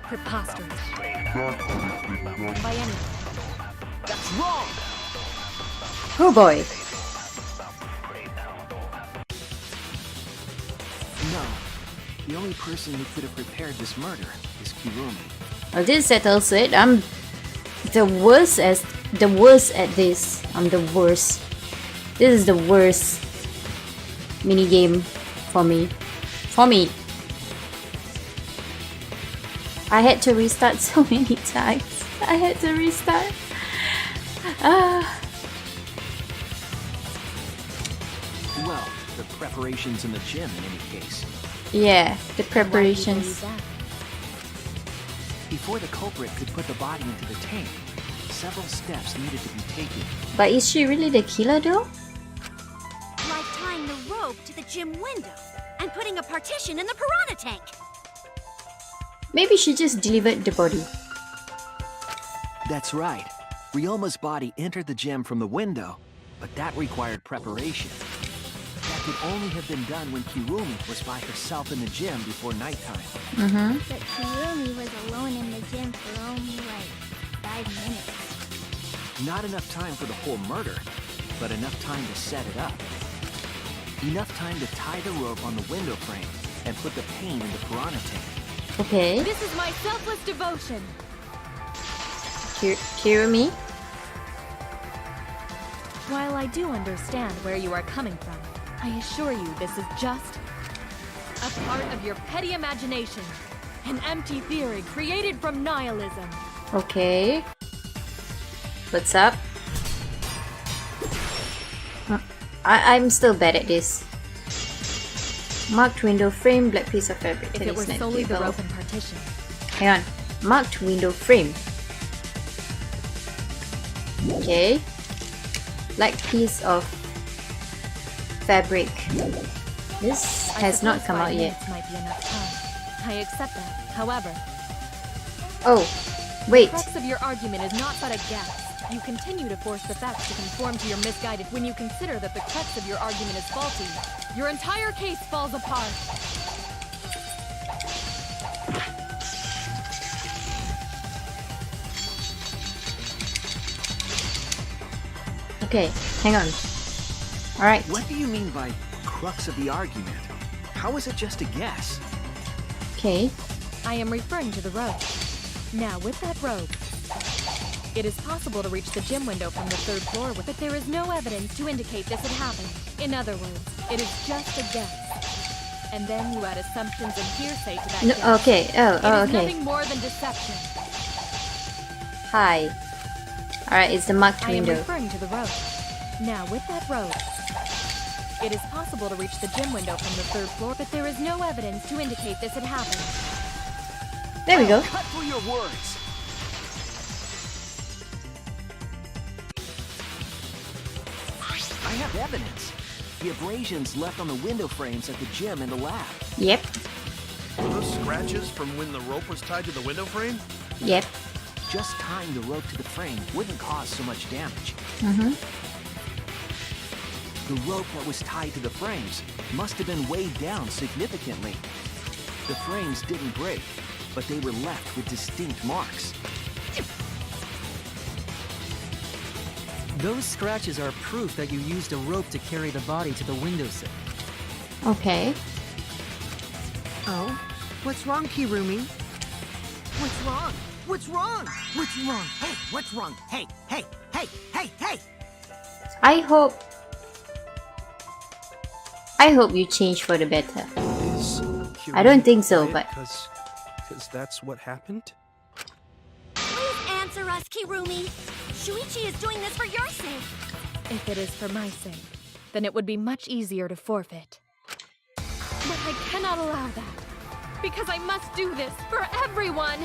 Preposterous. By anyone. That's wrong! Oh boy. No. The only person who could have prepared this murder is Kirumi. Well, this settles it. I'm the worst at this. I'm the worst. This is the worst mini game for me. I had to restart so many times. I had to restart. Well, the preparations in the gym in any case. Yeah, the preparations. Before the culprit could put the body into the tank, several steps needed to be taken. But is she really the killer though? Like tying the rope to the gym window and putting a partition in the piranha tank. Maybe she just delivered the body. That's right. Ryoma's body entered the gym from the window, but that required preparation. That could only have been done when Kirumi was by herself in the gym before nighttime. Mm-hmm. But Kirumi was alone in the gym for only like 5 minutes. Not enough time for the whole murder, but enough time to set it up. Enough time to tie the rope on the window frame and put the paint in the piranha tank. Okay. This is my selfless devotion. Kirumi? While I do understand where you are coming from, I assure you this is just a part of your petty imagination. An empty theory created from nihilism. Okay. What's up? I'm still bad at this. Marked window frame, black piece of fabric. If it were solely the rope and partition. Hang on. Marked window frame. Okay. Black piece of fabric. This has not come out yet. Might be enough time. I accept that. However, Oh, wait. the crux of your argument is not but a guess. You continue to force the facts to conform to your misguided. When you consider that the crux of your argument is faulty, your entire case falls apart. Okay, hang on. Alright. What do you mean by crux of the argument? How is it just a guess? Okay. I am referring to the rope. Now, with that rope, it is possible to reach the gym window from the 3rd floor with it. There is no evidence to indicate this had happened. In other words, it is just a guess. And then you add assumptions and hearsay to that No, guess. okay. Oh, It is okay. nothing more than deception. Hi. Alright, it's the marked I am window. referring to the rope. Now, with that rope, it is possible to reach the gym window from the 3rd floor, but there is no evidence to indicate this had happened. There we go. Cut through your words! I have evidence. The abrasions left on the window frames at the gym and the lab. Yep. Were those scratches from when the rope was tied to the window frame? Yep. Just tying the rope to the frame wouldn't cause so much damage. Mm-hmm. The rope that was tied to the frames must have been weighed down significantly. The frames didn't break, but they were left with distinct marks. Those scratches are proof that you used a rope to carry the body to the windowsill. Okay. Oh? What's wrong, Kirumi? What's wrong? What's wrong? What's wrong? Hey, what's wrong? Hey, hey, hey, hey, hey! I hope you change for the better. Is I don't think so, quiet but- Because that's what happened? Please answer us, Kirumi. Shuichi is doing this for your sake. If it is for my sake, then it would be much easier to forfeit. But I cannot allow that, because I must do this for everyone.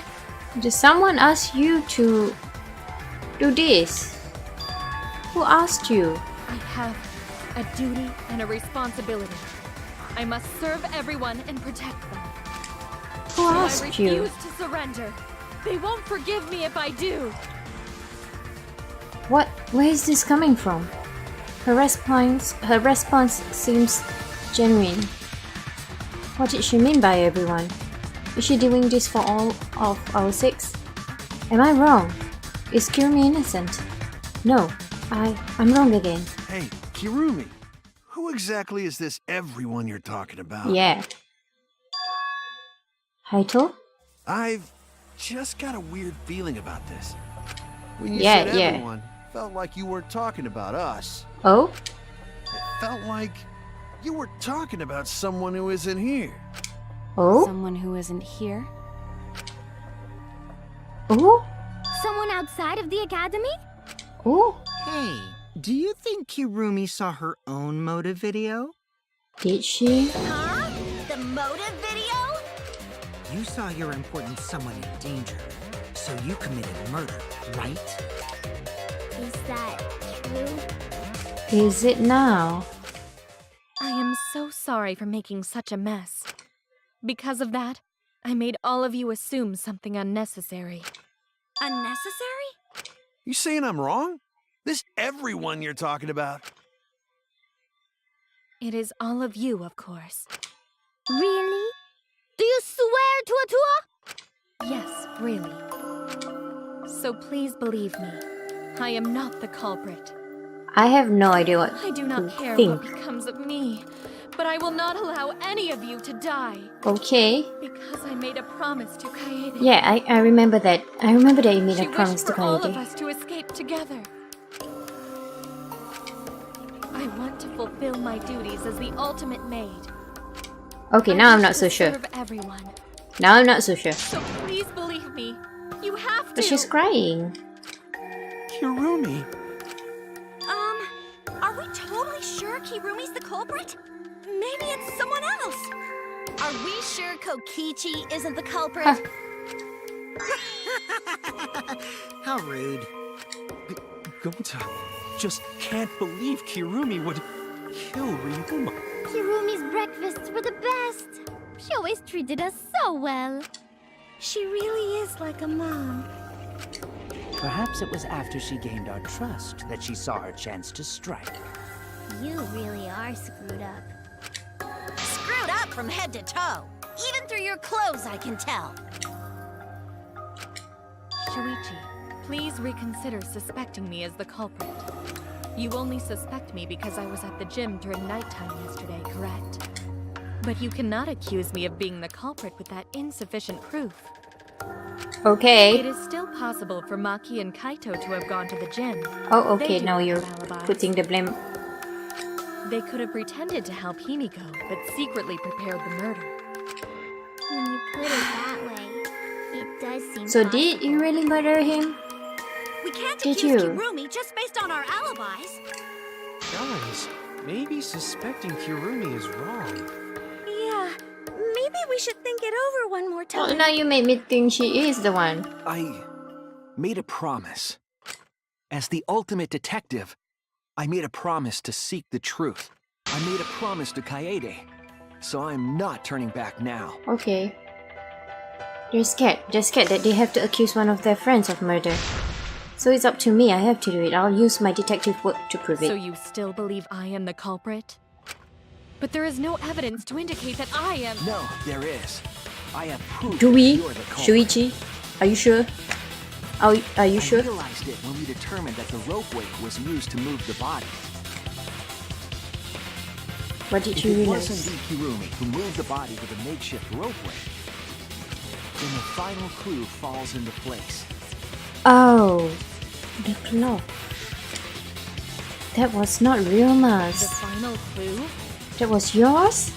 Did someone ask you to do this? Who asked you? I have a duty and a responsibility. I must serve everyone and protect them. Who I asked you? refuse to surrender. They won't forgive me if I do. What? Where is this coming from? Her response seems genuine. What did she mean by everyone? Is she doing this for all of our sakes? Am I wrong? Is Kirumi innocent? No, I'm wrong again. Hey, Kirumi. Who exactly is this everyone you're talking about? Yeah. Haito? I've just got a weird feeling about this. When you Yeah, said yeah. everyone, felt like you weren't talking about us. Oh? It felt like you were talking about someone who isn't here. Oh? Someone who isn't here? Oh? Someone outside of the academy? Oh? Hey, do you think Kirumi saw her own motive video? Did she? Huh? The motive video? You saw your important someone in danger, so you committed murder, right? Is that true? Is it now? I am so sorry for making such a mess. Because of that, I made all of you assume something unnecessary. Unnecessary? You saying I'm wrong? This everyone you're talking about? It is all of you, of course. Really? Do you swear to a tour? Yes, really. So please believe me. I am not the culprit. I have no idea what I do not to care think. what becomes of me, but I will not allow any of you to die. Okay. Because I made a promise to Kaede. Yeah, I remember that. I remember that you made She a promise wished to for all of Kaede. us to escape together. I want to fulfill my duties as the ultimate maid. Okay, I now I'm wish not to so sure. serve everyone. Now I'm not so sure. So please believe me. You have to. But she's crying. Kirumi. Are we totally sure Kirumi's the culprit? Maybe it's someone else. Are we sure Kokichi isn't the culprit? How rude. Gonta just can't believe Kirumi would kill Ryuma. Kirumi's breakfasts were the best. She always treated us so well. She really is like a mom. Perhaps it was after she gained our trust that she saw her chance to strike. You really are screwed up. Screwed up from head to toe. Even through your clothes, I can tell. Shuichi, please reconsider suspecting me as the culprit. You only suspect me because I was at the gym during nighttime yesterday, correct? But you cannot accuse me of being the culprit with that insufficient proof. It Okay. is still possible for Maki and Kaito to have gone to the gym. Oh, They okay. do Now have you're alibis. putting the blame. They could have pretended to help Himiko, but secretly prepared the murder. When you put it that way, it does seem So possible. did you really murder him? We can't Did accuse you? Kirumi just based on our alibis. Guys, maybe suspecting Kirumi is wrong. Yeah, maybe we should think it over one more Well, time. now you made me think she is the one. I made a promise. As the ultimate detective, I made a promise to seek the truth. I made a promise to Kaede, so I'm not turning back now. Okay. They're scared. They're scared that they have to accuse one of their friends of murder. So it's up to me. I have to do it. I'll use my detective work to prove So it. you still believe I am the culprit? But there is no evidence to indicate that I am. No, there is. I have proof Do that we? you're the culprit. Shuichi? Are you sure? Are you I sure? realized it when we determined that the rope weight was used to move the body. What did If you it was realize? indeed Kirumi who moved the body with a makeshift rope weight, then the final clue falls into place. Oh, the clock. That was not The Ryuma's. final clue? That was yours?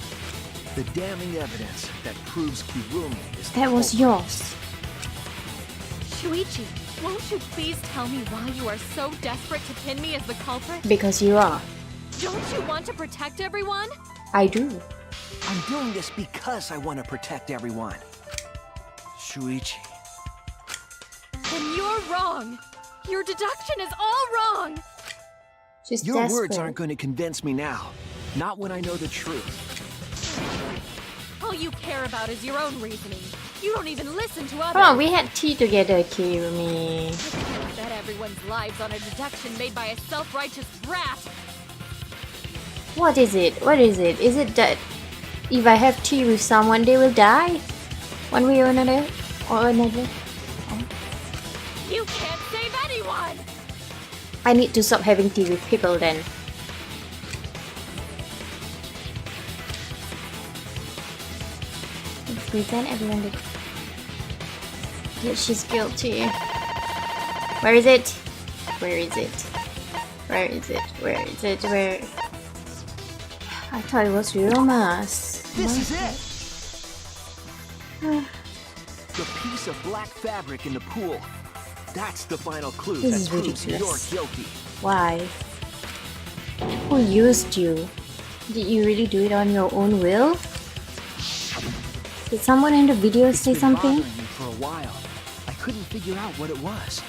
The damning evidence that proves Kirumi is the That was culprit. yours. Shuichi, won't you please tell me why you are so desperate to pin me as the culprit? Because you are. Don't you want to protect everyone? I do. I'm doing this because I want to protect everyone. Shuichi. Then you're wrong. Your deduction is all wrong. She's Your desperate. words aren't going to convince me now. Not when I know the truth. All you care about is your own reasoning. You don't even listen to others. Come on, we had tea together, Kirumi. I can't bet everyone's lives on a deduction made by a self-righteous brat. What is it? What is it? Is it that if I have tea with someone, they will die? One way or another? Or another? You can't save anyone! I need to stop having tea with people then. Let's pretend everyone that she's guilty. Where is it? Where is it? Where is it? Where is it? Where? I thought it was real mass. This is it! The piece of black fabric in the pool. That's the final clue This that is proves ridiculous. you're guilty. Why? Who used you? Did you really do it on your own will? Did someone in the video It's say been something? bothering me for a while. I couldn't figure out what it was.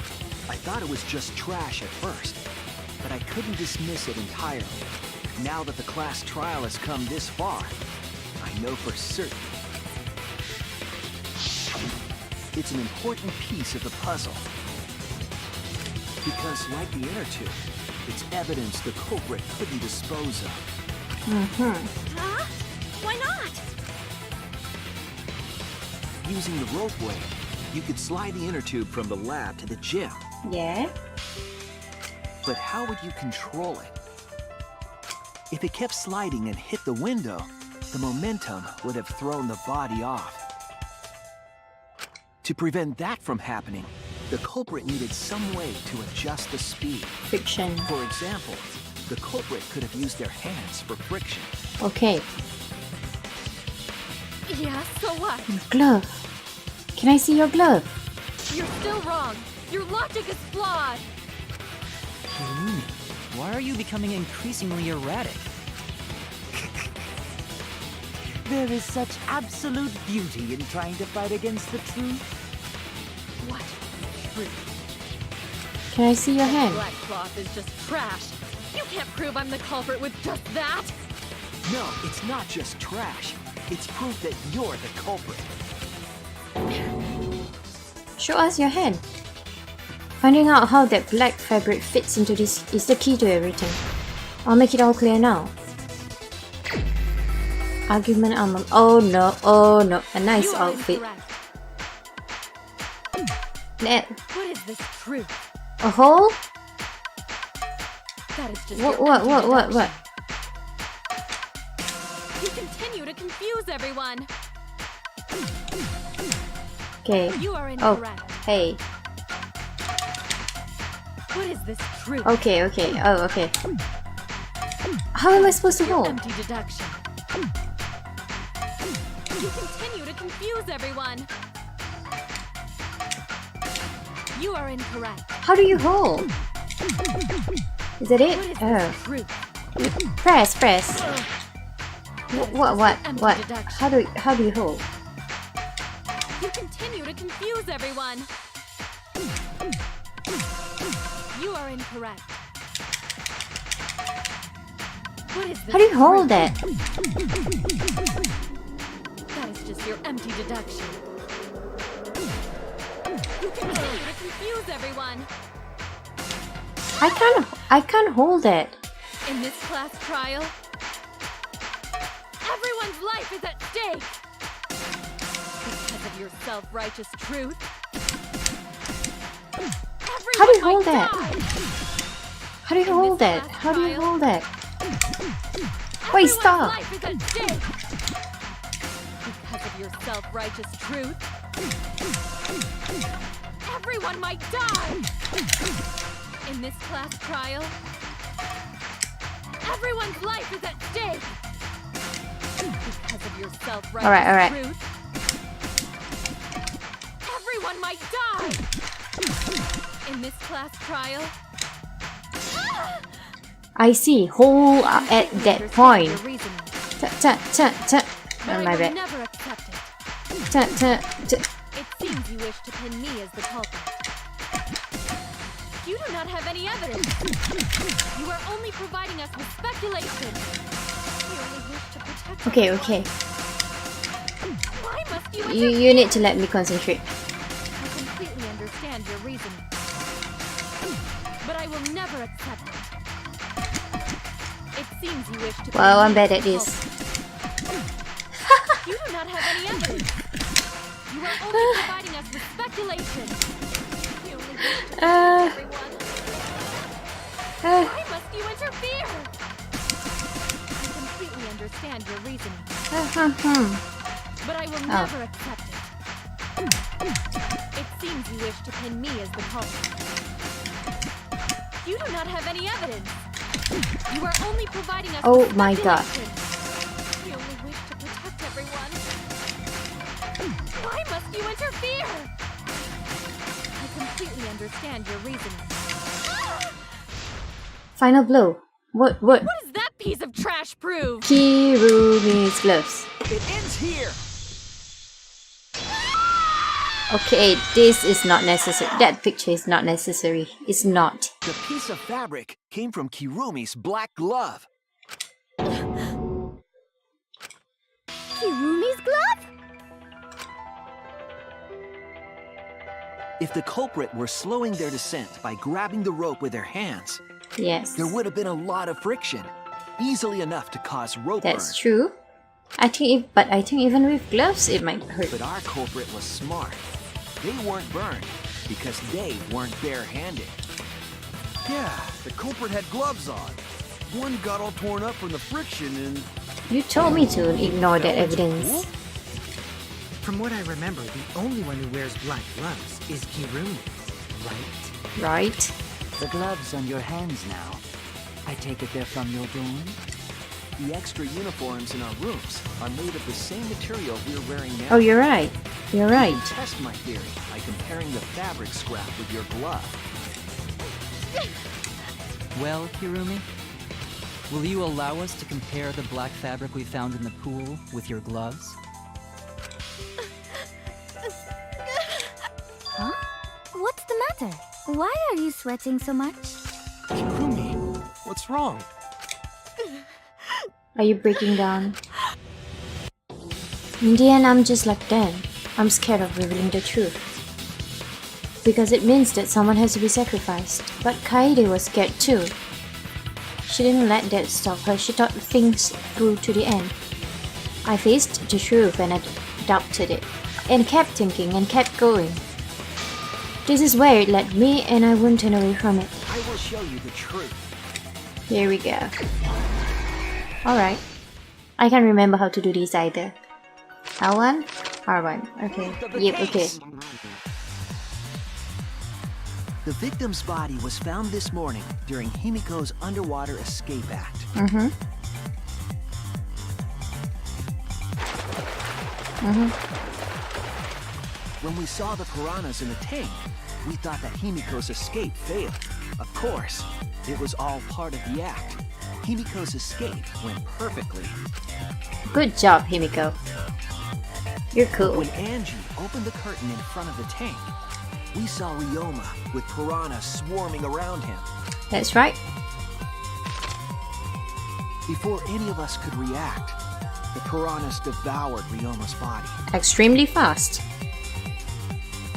I thought it was just trash at first, but I couldn't dismiss it entirely. Now that the class trial has come this far, I know for certain. It's an important piece of the puzzle. Because like the inner tube, it's evidence the culprit couldn't dispose of. Mm-hmm. Huh? Why not? Using the ropeway, you could slide the inner tube from the lab to the gym. Yeah. But how would you control it? If it kept sliding and hit the window, the momentum would have thrown the body off. To prevent that from happening, the culprit needed some way to adjust the speed. Friction. For example, the culprit could have used their hands for friction. Okay. Yeah, so what? Glove. Can I see your glove? You're still wrong. Your logic is flawed. Kirumi, why are you becoming increasingly erratic? There is such absolute beauty in trying to fight against the truth. What? Truth. Can I see your hand? Black cloth is just trash. You can't prove I'm the culprit with just that. No, it's not just trash. It's proof that you're the culprit. Show us your hand. Finding out how that black fabric fits into this is the key to everything. I'll make it all clear now. Argument armor. Oh no, a nice You are outfit. incorrect. Net. What is this truth? A hole? That is just What? your You continue to confuse everyone. Okay. You are Oh, incorrect. hey. What is this truth? Okay. Oh, okay. How am I supposed to Your hold? empty deduction. You continue to confuse everyone. You are incorrect. How do you hold? Is that it? What is Oh. this truth? Press. What? Empty deduction. How do you hold? You continue to confuse everyone. You are incorrect. What is this? How do you hold truth? that? That is just your empty deduction. You continue to confuse everyone. I can't hold that. In this class trial, everyone's life is at stake. Because of your self-righteous truth. How do you Everyone hold might that? die. How do you In hold this that? last How do you trial, hold that? Wait, Everyone's stop. life is at stake. Because of your self-righteous truth, everyone might die. In this class trial, everyone's life is at stake. Because of your self-righteous All right. truth, everyone might die. In this class trial, I see. Hold at you that understand point. your reasoning, Oh, but my I will bad. never accept it. It seems you wish to pin me as the culprit. You do not have any evidence. You are only providing us with speculation. You only wish to protect Okay. Why must you You need to let me concentrate. I completely understand your reasoning. But I will never accept it. It seems you wish to pin Well, I'm me bad as at the this. culprit. You do not have any evidence. You You are only providing us with speculation. You only wish to protect everyone. Why must you interfere? I completely understand your reasoning, but I will never accept it. It seems you wish to pin me as the culprit. You do not have any evidence. You are only providing us Oh with my god. speculation. You only wish to protect everyone. Why must you interfere? I completely understand your reasoning. Final blow. What? What does that piece of trash prove? Kirumi's gloves. It ends here! Okay, this is not necessary. That picture is not necessary. It's not. The piece of fabric came from Kirumi's black glove. Kirumi's glove? If the culprit were slowing their descent by grabbing the rope with their hands, Yes. there would have been a lot of friction, easily enough to cause rope That's burn. true. I think even with gloves it might hurt. But our culprit was smart. They weren't burned because they weren't barehanded. Yeah, the culprit had gloves on. One got all torn up from the friction and... You told me to ignore that evidence. From what I remember, the only one who wears black gloves is Kirumi, right? Right? The gloves on your hands now. I take it they're from your dorm? The extra uniforms in our rooms are made of the same material we're wearing now. Oh, you're right. You're right. Test my theory by comparing the fabric scrap with your glove. Well, Kirumi, will you allow us to compare the black fabric we found in the pool with your gloves? Huh? What's the matter? Why are you sweating so much? Kirumi, what's wrong? Are you breaking down? In the end, I'm just like Dan. I'm scared of revealing the truth. Because it means that someone has to be sacrificed. But Kaede was scared too. She didn't let that stop her. She thought things through to the end. I faced the truth and I doubted it. And kept thinking and kept going. This is where it led me and I won't turn away from it. I will show you the truth. Here we go. Alright. I can't remember how to do this either. L1? R1. Okay. Yep, okay. The victim's body was found this morning during Himiko's underwater escape act. When we saw the piranhas in the tank, we thought that Himiko's escape failed. Of course, it was all part of the act. Himiko's escape went perfectly. Good job, Himiko. You're cool. When Angie opened the curtain in front of the tank, we saw Ryoma with piranhas swarming around him. That's right. Before any of us could react, the piranhas devoured Ryoma's body. Extremely fast.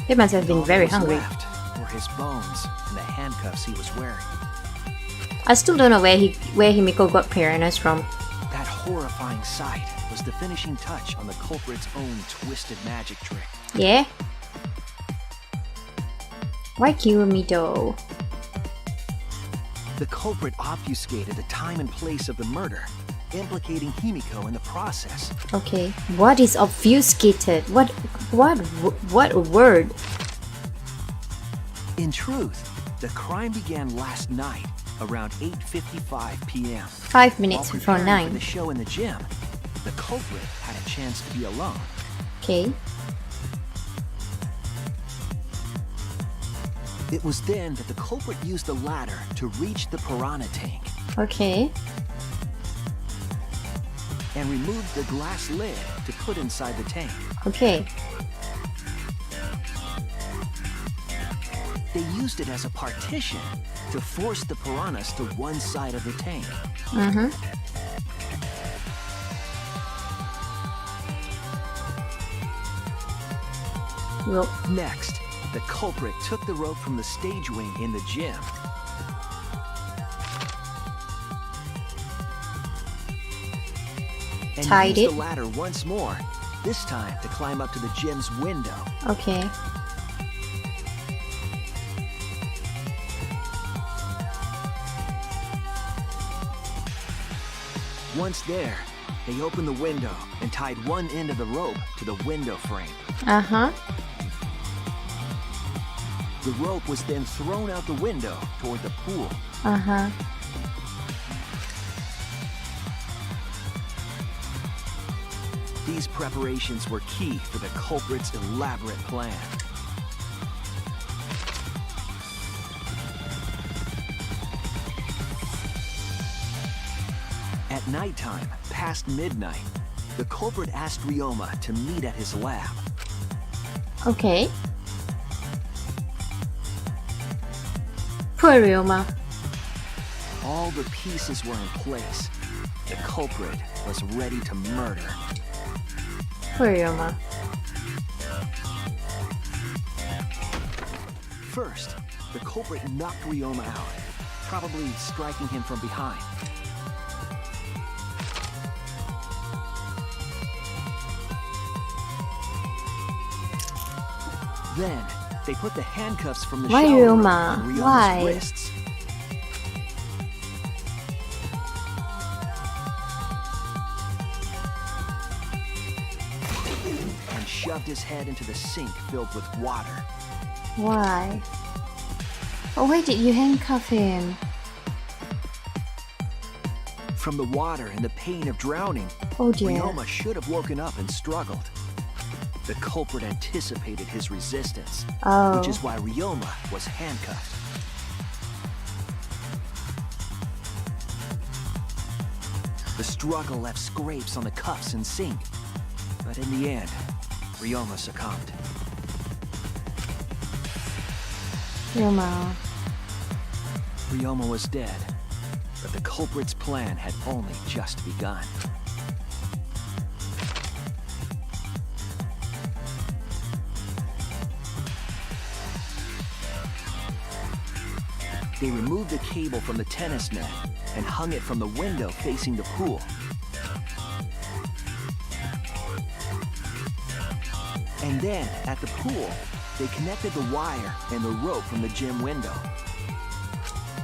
They must have been All very that was hungry. left were his bones and the handcuffs he was wearing. I still don't know where Himiko got piranhas from. That horrifying sight was the finishing touch on the culprit's own twisted magic trick. Yeah? Why Kirumi though? The culprit obfuscated the time and place of the murder, implicating Himiko in the process. Okay. What is obfuscated? What a word? In truth, the crime began last night around 8:55 p.m. 5 minutes While before preparing for 9. the show in the gym, the culprit had a chance to be alone. Okay. It was then that the culprit used the ladder to reach the piranha tank Okay. and removed the glass lid to put inside the tank. Okay. They used it as a partition to force the piranhas to one side of the tank. Well, Next, the culprit took the rope from the stage wing in the gym. And Tied used it. the ladder once more this time to climb up to the gym's window. Okay. Once there, they opened the window and tied one end of the rope to the window frame. Uh-huh. The rope was then thrown out the window toward the pool. Uh-huh. These preparations were key for the culprit's elaborate plan. At nighttime, past midnight, the culprit asked Ryoma to meet at his lab. Okay. Poor Ryoma. All the pieces were in place. The culprit was ready to murder. Poor Ryoma. First, the culprit knocked Ryoma out, probably striking him from behind. Then, they put the handcuffs from the Why shower room Ryoma? on Ryoma's Why? wrists. And shoved his head into the sink filled with water. Why? Oh, why did you handcuff him? From the water and the pain of drowning, Oh dear. Ryoma should have woken up and struggled. The culprit anticipated his resistance, Oh. which is why Ryoma was handcuffed. The struggle left scrapes on the cuffs and sink, but in the end, Ryoma succumbed. Ryoma. Ryoma was dead, but the culprit's plan had only just begun. They removed the cable from the tennis net and hung it from the window facing the pool. And then, at the pool, they connected the wire and the rope from the gym window.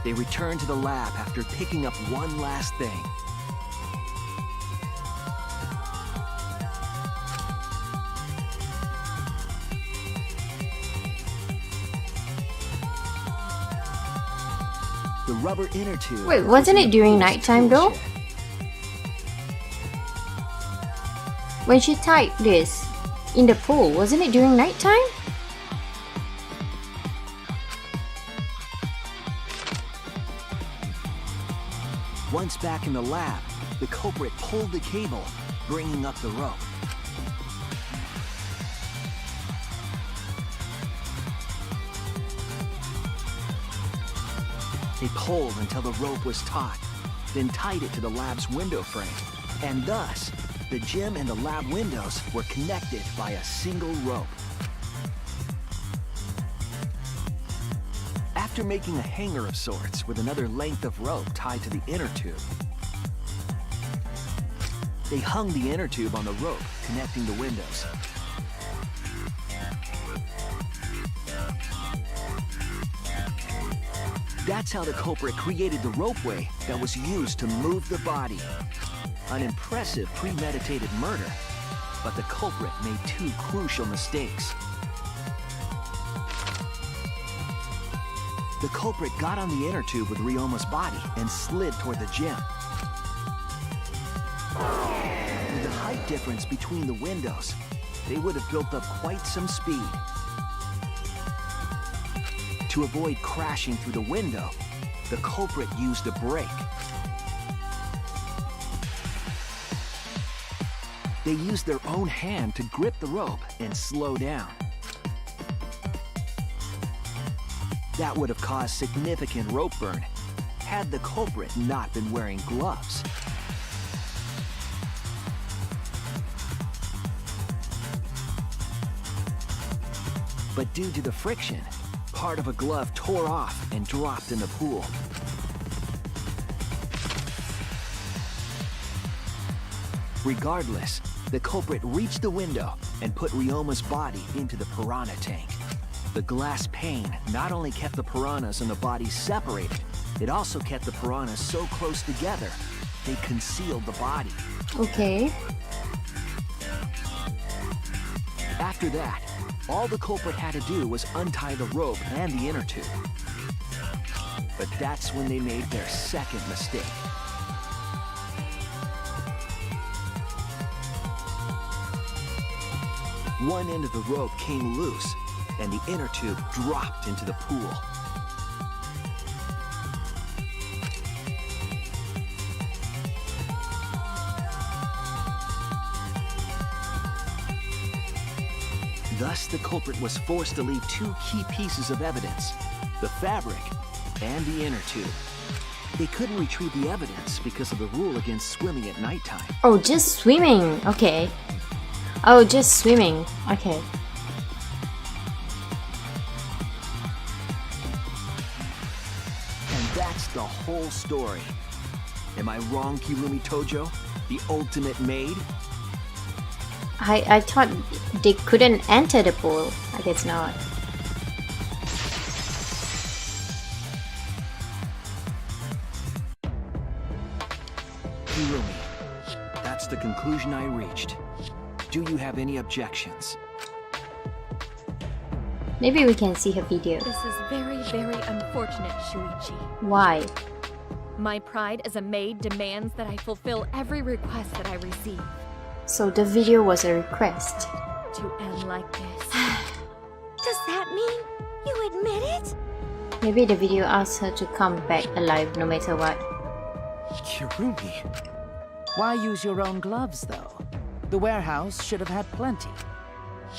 They returned to the lab after picking up one last thing. The rubber inner tube. Wait, was wasn't in it the during pool's nighttime tool though? shed. When she tied this in the pool, wasn't it during nighttime? Once back in the lab, the culprit pulled the cable, bringing up the rope. They pulled until the rope was taut, then tied it to the lab's window frame. And thus, the gym and the lab windows were connected by a single rope. After making a hanger of sorts with another length of rope tied to the inner tube, they hung the inner tube on the rope connecting the windows. That's how the culprit created the ropeway that was used to move the body. An impressive premeditated murder, but the culprit made two crucial mistakes. The culprit got on the inner tube with Ryoma's body and slid toward the gym. With the height difference between the windows, they would have built up quite some speed. To avoid crashing through the window, the culprit used a brake. They used their own hand to grip the rope and slow down. That would have caused significant rope burn had the culprit not been wearing gloves. But due to the friction, part of a glove tore off and dropped in the pool. Regardless, the culprit reached the window and put Ryoma's body into the piranha tank. The glass pane not only kept the piranhas and the bodies separated, it also kept the piranhas so close together, they concealed the body. Okay. After that, all the culprit had to do was untie the rope and the inner tube. But that's when they made their second mistake. One end of the rope came loose, and the inner tube dropped into the pool. Thus, the culprit was forced to leave two key pieces of evidence, the fabric and the inner tube. They couldn't retrieve the evidence because of the rule against swimming at nighttime. Oh, just swimming. Okay. Oh, just swimming. Okay. And that's the whole story. Am I wrong, Kirumi Tojo? The ultimate maid? I thought they couldn't enter the pool. I guess not. Kirumi, that's the conclusion I reached. Do you have any objections? Maybe we can see her video. This is very, very unfortunate, Shuichi. Why? My pride as a maid demands that I fulfill every request that I receive. So the video was a request. To end like this. Does that mean you admit it? Maybe the video asked her to come back alive no matter what. Kirumi. Why use your own gloves, though? The warehouse should have had plenty.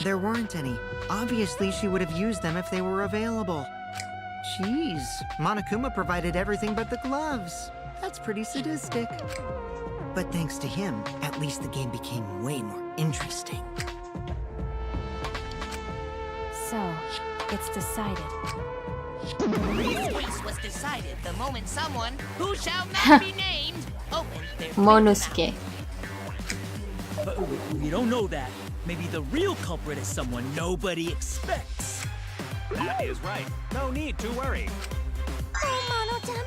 There weren't any. Obviously, she would have used them if they were available. Jeez, Monokuma provided everything but the gloves. That's pretty sadistic. But thanks to him, at least the game became way more interesting. So, it's decided. This case was decided the moment someone, who shall not be named, opened their Monosuke. But we don't know that. Maybe the real culprit is someone nobody expects. That is right. No need to worry. Oh, Monodam,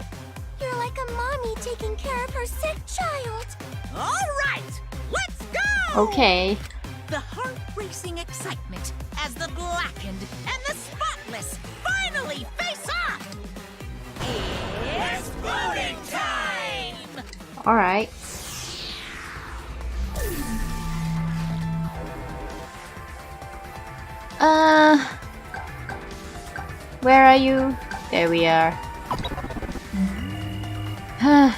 you're like a mommy taking care of her sick child. All right, let's go! Okay. The heart-racing excitement as the blackened and the spotless finally face off. It's voting time! Alright. Where are you? There we are. Now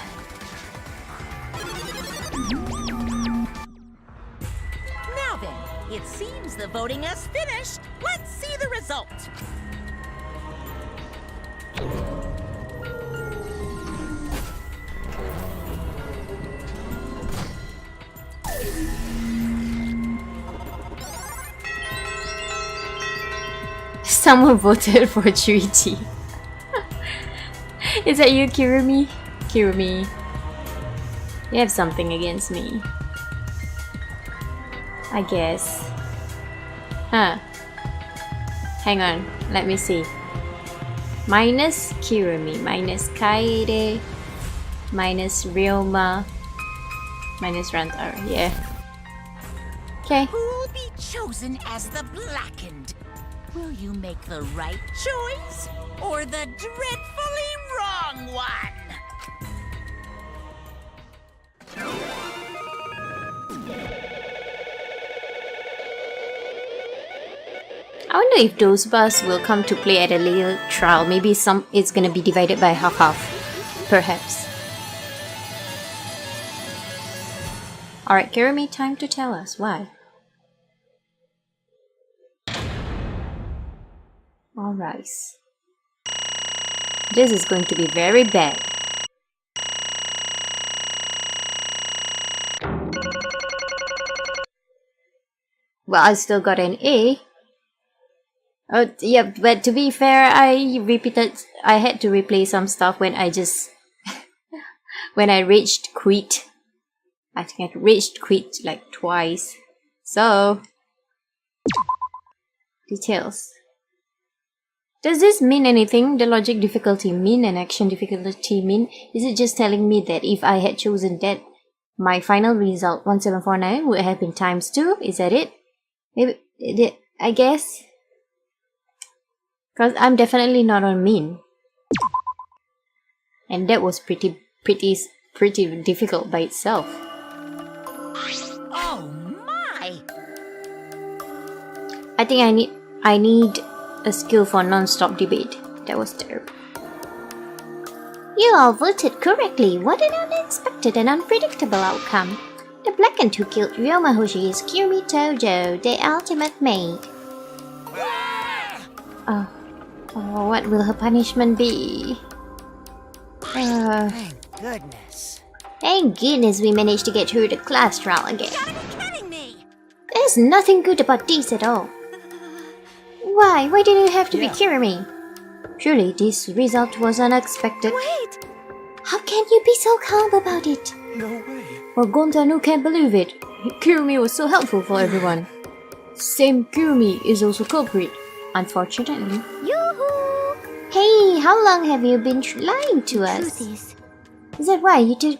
then, it seems the voting has finished. Let's see the result. Someone voted for Chuichi. Is that you, Kirumi? Kirumi, you have something against me, I guess. Huh. Hang on, let me see. Minus Kirumi, minus Kaede, minus Ryoma, minus Rantaro, yeah. Okay. Who'll be chosen as the blackened? Will you make the right choice or the dreadfully wrong one? I wonder if those bus will come to play at a later trial. Maybe it's gonna be divided by half-half. Perhaps. Alright, Kirumi, time to tell us why. Alright. This is going to be very bad. Well, I still got an A. Oh, yeah, but to be fair, I had to replay some stuff when I just... when I reached quit. I think I reached quit like twice. So, details. Does this mean anything? The logic difficulty mean and action difficulty mean? Is it just telling me that if I had chosen that, my final result 1749 would have been times 2? Is that it? Maybe, I guess. Because I'm definitely not on mean. And that was pretty difficult by itself. Oh my! I think I need a skill for non-stop debate. That was terrible. You all voted correctly. What an unexpected and unpredictable outcome. The blackened who killed Ryoma Hoshi is Kirumi Tojo, the ultimate mate. Oh, what will her punishment be? Thank goodness. Thank goodness we managed to get through the class trial again. You gotta be kidding me! There's nothing good about this at all. Why? Why did it have to be Kirumi? Surely this result was unexpected. Wait! How can you be so calm about it? No way. Well, Gontanu can't believe it. Kirumi was so helpful for everyone. Same Kirumi is also culprit, unfortunately. Yoo-hoo! Hey, how long have you been lying to us? Truth Is that why you took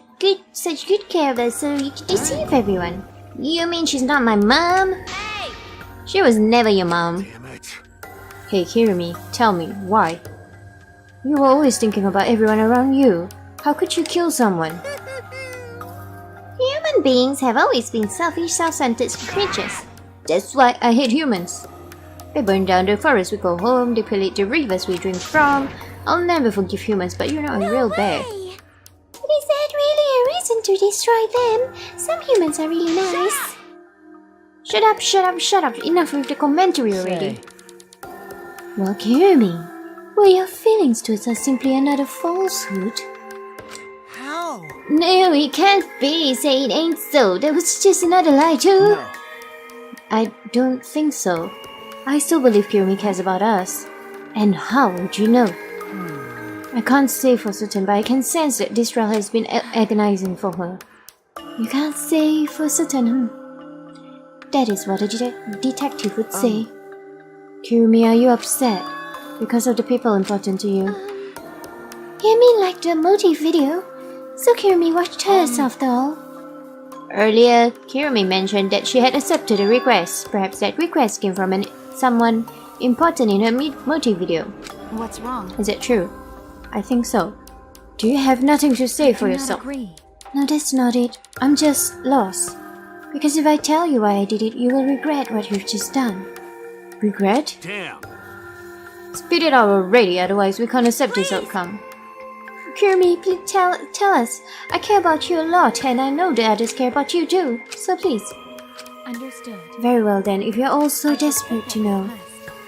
such good care of us so you could deceive everyone? You mean she's not my mom? Hey! She was never your mom. Damn it. Hey Kirumi, tell me, why? You were always thinking about everyone around you. How could you kill someone? Human beings have always been selfish, self-centered creatures. That's why I hate humans. They burn down the forest we call home, they pollute the rivers we drink from. I'll never forgive humans, but you're not a real bear. But is that really a reason to destroy them? Some humans are really nice. Shut up, shut up, shut up. Enough with the commentary already. Say. Well, Kirumi, were your feelings towards us simply another falsehood? How? No, it can't be. Say it ain't so. That was just another lie too. No. I don't think so. I still believe Kirumi cares about us. And how would you know? I can't say for certain, but I can sense that this trial has been agonizing for her. You can't say for certain, That is what a detective would say. Kirumi, are you upset? Because of the people important to you? You mean like the motive video? So Kirumi watched hers after all. Earlier, Kirumi mentioned that she had accepted a request. Perhaps that request came from someone important in her motive video. What's wrong? Is it true? I think so. Do you have nothing to say for yourself? Agree. No, that's not it. I'm just lost. Because if I tell you why I did it, you will regret what you've just done. Regret? Damn. Spit it out already, otherwise we can't accept this outcome. Kirumi, please tell us. I care about you a lot, and I know the others care about you too. So please. Understood. Very well then, if you're all so desperate to know,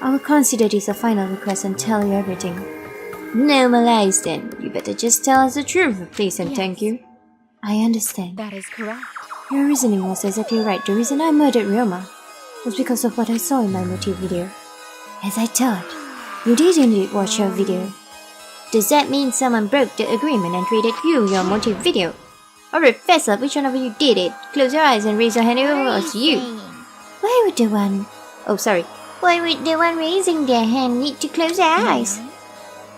I will consider this a final request and tell you everything. No more lies then. You better just tell us the truth, please and thank you. I understand. That is correct. Your reasoning was exactly right. The reason I murdered Ryoma was because of what I saw in my motive video. As I thought, you did indeed watch your video. Does that mean someone broke the agreement and traded you your motive video? Alright, fess up, which one of you did it? Close your eyes and raise your hand if it was you. Why would the one... Oh, sorry. Why would the one raising their hand need to close their eyes?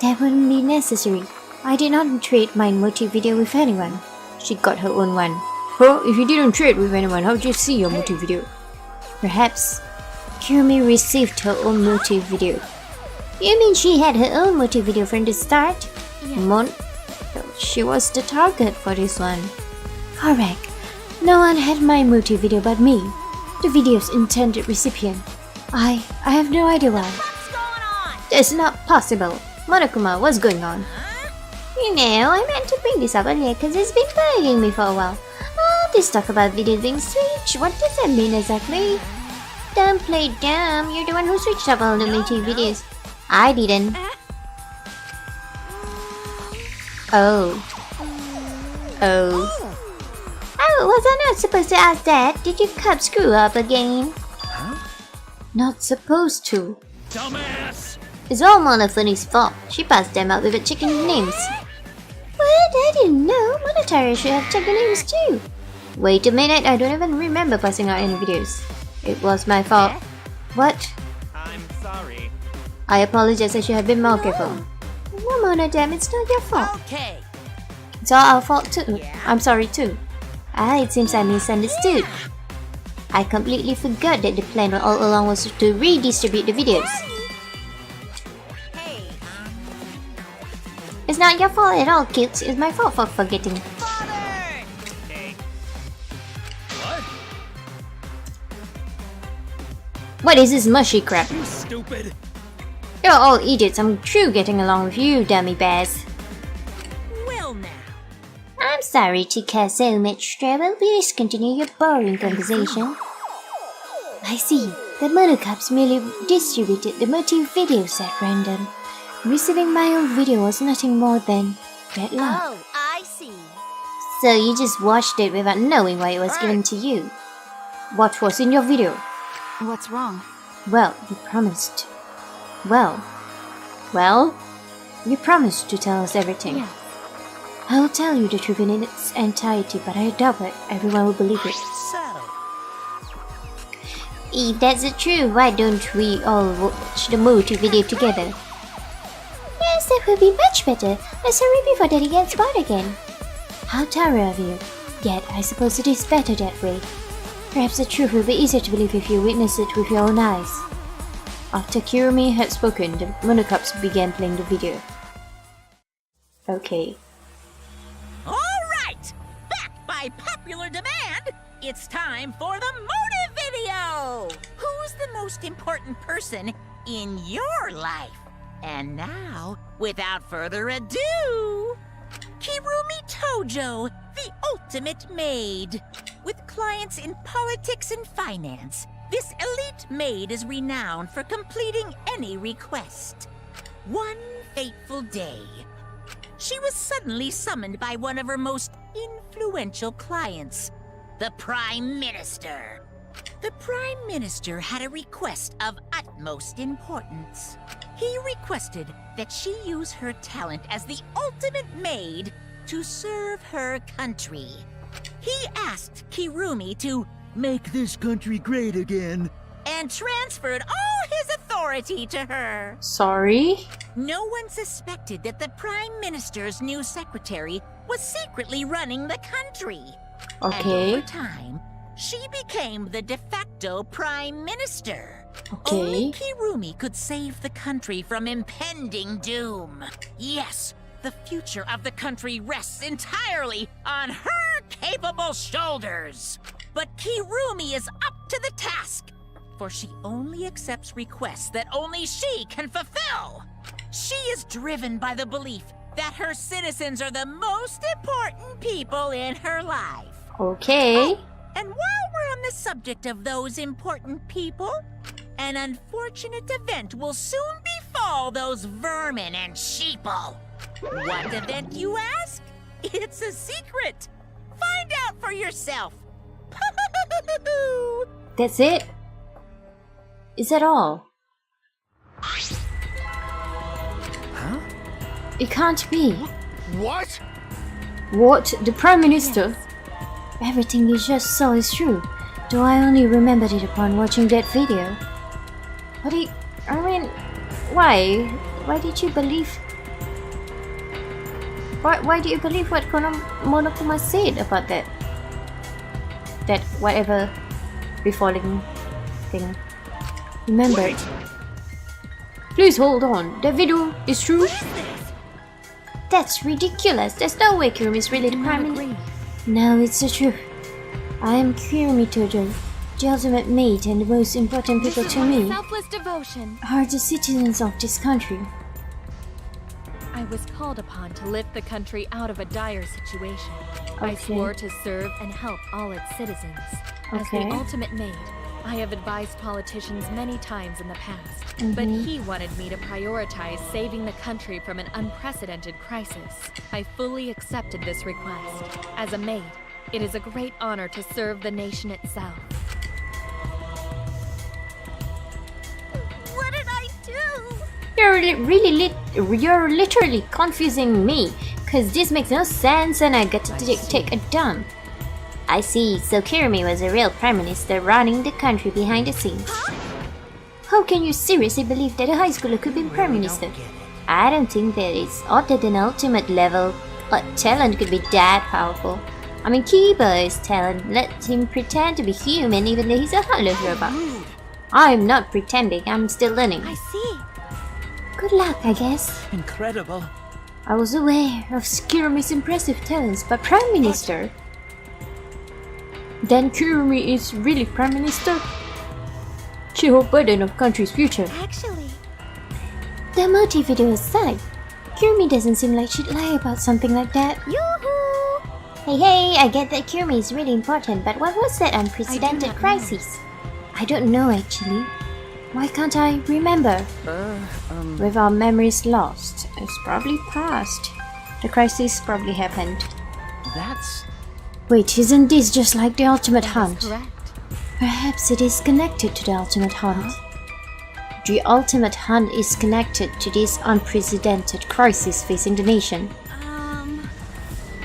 That wouldn't be necessary. I did not trade my motive video with anyone. She got her own one. Huh? If you didn't trade with anyone, how did you see your motive video? Perhaps Kirumi received her own motive video. You mean she had her own motive video from the start? She was the target for this one. Correct. No one had my motive video but me, the video's intended recipient. I have no idea why. What's going on? That's not possible. Monokuma, what's going on? You know, I meant to bring this up earlier because it's been bugging me for a while. All this talk about videos being switched, what does that mean exactly? Don't play dumb, you're the one who switched up all the motive videos. I didn't. Oh, was I not supposed to ask that? Did your cup screw up again? Huh? Not supposed to. Dumbass! It's all Monofuni's fault. She passed them out with the chicken names. What? I didn't know. Monotara should have chicken names too. Wait a minute, I don't even remember passing out any videos. It was my fault. What? I'm sorry. I apologize, I should have been more careful. No, Mona, damn, it's not your fault. Okay. It's all our fault too. I'm sorry too. It seems I misunderstood. I completely forgot that the plan all along was to redistribute the videos. Hey, It's not your fault at all, kids. It's my fault for forgetting. Father! Hey. What is this mushy crap? You stupid. You're all idiots. I'm true getting along with you, dummy bears. Well now. I'm sorry to cause so much trouble. Please continue your boring conversation. I see. The monocups merely distributed the motive videos at random. Receiving my own video was nothing more than bad luck. Oh, I see. So you just watched it without knowing why it was given to you. What was in your video? What's wrong? Well, you promised. Well, you promised to tell us everything. Yes. I will tell you the truth in its entirety, but I doubt that everyone will believe it. So, If that's the truth, why don't we all watch the motive video together? Yes, that would be much better. Let's hurry before Daddy gets bored again. How thorough of you. Yet, I suppose it is better that way. Perhaps the truth will be easier to believe if you witness it with your own eyes. After Kirumi had spoken, the monocups began playing the video. Okay. alright! Back by popular demand, it's time for the motive video! Who's the most important person in your life? And now, without further ado, Kirumi Tojo, the ultimate maid. With clients in politics and finance, this elite maid is renowned for completing any request. One fateful day, she was suddenly summoned by one of her most influential clients, the Prime Minister. The Prime Minister had a request of utmost importance. He requested that she use her talent as the ultimate maid to serve her country. He asked Kirumi to Make this country great again. and transferred all his authority to her. Sorry? No one suspected that the Prime Minister's new secretary was secretly running the country. And Okay. over time, she became the de facto Prime Minister. Okay. Only Kirumi could save the country from impending doom. Yes, the future of the country rests entirely on her capable shoulders. But Kirumi is up to the task, for she only accepts requests that only she can fulfill. She is driven by the belief that her citizens are the most important people in her life. Okay. And while we're on the subject of those important people, an unfortunate event will soon befall those vermin and sheeple. What event, you ask? It's a secret. Find out for yourself. That's it? Is that all? Huh? It can't be. What? What? The Prime Minister? Everything you just saw is true. Though I only remembered it upon watching that video. But why? Why did you believe... Why do you believe what Monokuma said about that? That whatever befalling thing. Remember. Please hold on. That video is true? That's ridiculous. There's no way Kirumi is really the Prime Minister. No, it's the truth. I am Kirumi Tojo, the ultimate mate, and the most important people to me Selfless devotion. are the citizens of this country. I was called upon to lift the country out of a dire situation. I Okay. swore to serve and help all its citizens. As the Okay. ultimate maid, I have advised politicians many times in the past, but he wanted me to prioritize saving the country from an unprecedented crisis. I fully accepted this request. As a maid, it is a great honor to serve the nation itself. What did I do? You're literally confusing me, cause this makes no sense and I got to take a dump. I see, so Kirumi was a real prime minister running the country behind the scenes. How can you seriously believe that a high schooler could be prime minister? I don't think that it's odd that an ultimate level talent could be that powerful. I mean, Kiba's talent let him pretend to be human even though he's a heartless robot. I'm not pretending, I'm still learning. I see. Good luck, I guess. Incredible. I was aware of Kirumi's impressive talents, but Prime Minister? Then Kirumi is really Prime Minister? She holds burden of country's future. Actually, The motive video aside, Kirumi doesn't seem like she'd lie about something like that. yoo-hoo! Hey, I get that Kirumi is really important, but what was that unprecedented not know. crisis? I don't know actually. Why can't I remember? With our memories lost, it's probably past. The crisis probably happened. That's... Wait, isn't this just like the Ultimate That is Hunt? correct. Perhaps it is connected to the Ultimate Hunt. The Ultimate Hunt is connected to this unprecedented crisis facing the nation.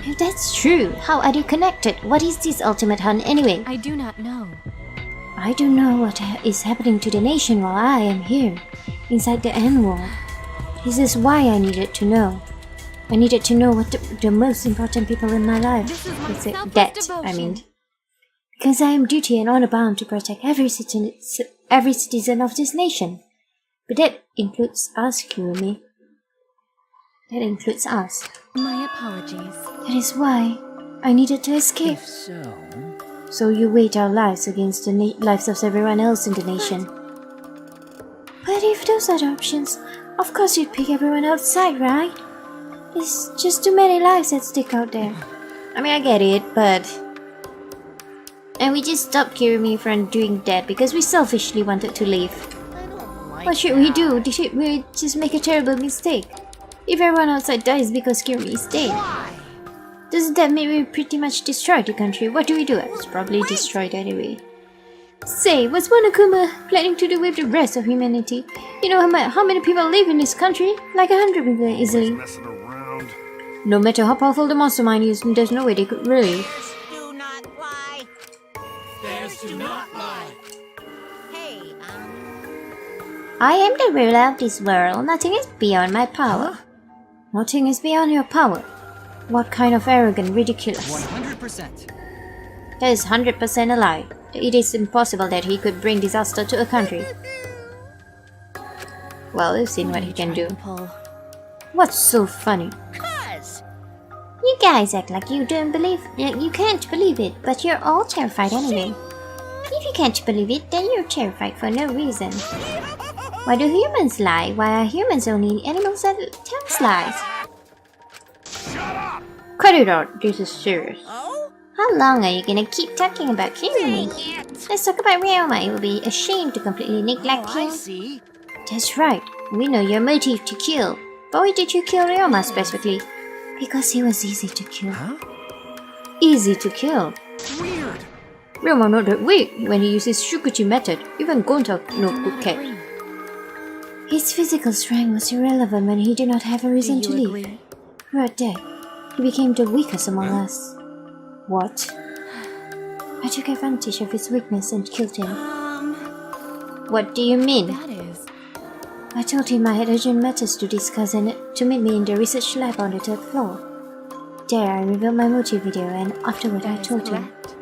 If that's true, how are they connected? What is this Ultimate Hunt anyway? I do not know. I don't know what is happening to the nation while I am here, inside the end world. This is why I needed to know. I needed to know what the most important people in my life. This is my selfless That, devotion. I mean. Because I am duty and honor bound to protect every citizen of this nation. But that includes us, Kirumi. That includes us. My apologies. That is why I needed to escape. If so... So you weighed our lives against the lives of everyone else in the nation. But if those are the options, of course you'd pick everyone outside, right? There's just too many lives at stake out there. I mean, I get it, but... And we just stopped Kirumi from doing that because we selfishly wanted to leave. What should we do? Did we just make a terrible mistake? If everyone outside dies because Kirumi is dead, doesn't that mean we pretty much destroyed the country? What do we do? It's probably destroyed anyway. Say, what's Monokuma planning to do with the rest of humanity? You know how many people live in this country? Like 100 people easily. No matter how powerful the monster mind is, there's no way they could really. Do not lie. Do not lie. Hey, I am the ruler of this world. Nothing is beyond my power. Nothing is beyond your power. What kind of arrogant, ridiculous? 100%. That is 100% a lie. It is impossible that he could bring disaster to a country. Well, we've seen what he can do. Pull. What's so funny? cuz. You guys act like you can't believe it, but you're all terrified anyway. If you can't believe it, then you're terrified for no reason. Why do humans lie? Why are humans only animals that tell lies? Cut it out, this is serious. Oh? How long are you gonna keep talking about Kirumi? Dang it. Let's talk about Ryoma. It would be a shame to completely neglect I him. see. That's right, we know your motive to kill. But why did you kill Ryoma specifically? Because he was easy to kill. Easy to kill. Weird. Ryoma not that weak when he uses Shukuchi method. Even Gonta no good cat. His physical strength was irrelevant when he did not have a reason to Do you leave. agree? Right there, he became the weakest among us. What? I took advantage of his weakness and killed him. What do you mean? That is. I told him I had urgent matters to discuss and to meet me in the research lab on the 3rd floor. There I revealed my motive video and afterward I That is told him, correct.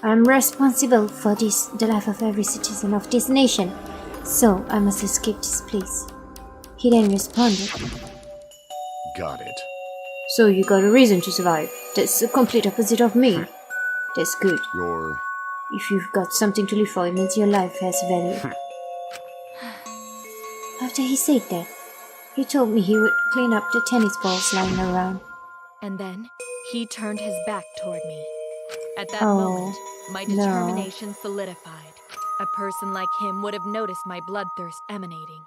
I'm responsible for the life of every citizen of this nation, so I must escape this place. He then responded, Got it. so you got a reason to survive. That's the complete opposite of me. That's good. You're... If you've got something to live for, it means your life has value. After he said that, he told me he would clean up the tennis balls lying around. And then he turned his back toward me. At that Oh, moment, my no. determination solidified. A person like him would have noticed my bloodthirst emanating.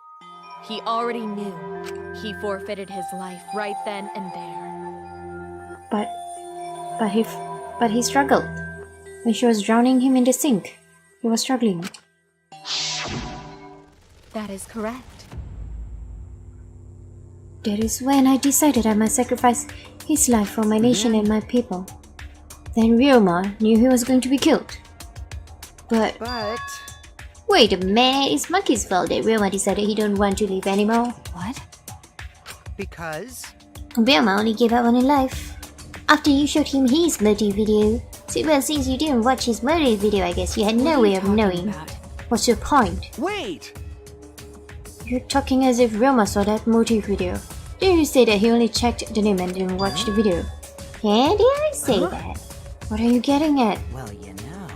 He already knew. He forfeited his life right then and there. But he struggled. When she was drowning him in the sink, he was struggling. That is correct. That is when I decided I must sacrifice his life for my nation and my people. then Ryoma knew he was going to be killed. But wait a minute, it's Maki's fault that Ryoma decided he don't want to live anymore. What? Because Ryoma only gave up on his life after you showed him his motive video. So, well, since you didn't watch his motive video, I guess you had no way of knowing. What's your point? Wait! You're talking as if Ryoma saw that motive video. Did you say that he only checked the name and didn't watch the video? Yeah, did I say that? What are you getting at? Well, you know.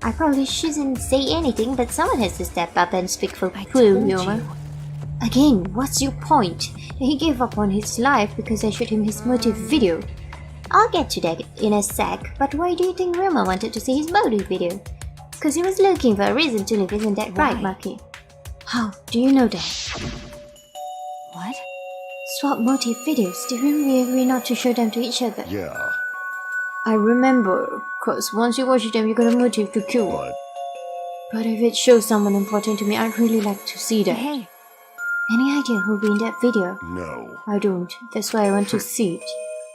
I probably shouldn't say anything, but someone has to step up and speak for Blue, Ryoma. Again, what's your point? That he gave up on his life because I showed him his motive video. I'll get to that in a sec, but why do you think Ryoma wanted to see his motive video? Because he was looking for a reason to live, isn't that right, Maki? How do you know that? What? Swap motive videos, didn't we agree not to show them to each other? Yeah. I remember, cause once you watch them you got a motive to kill. But if it shows someone important to me, I'd really like to see that. Hey. Any idea who'll be in that video? No. I don't, that's why I want to see it.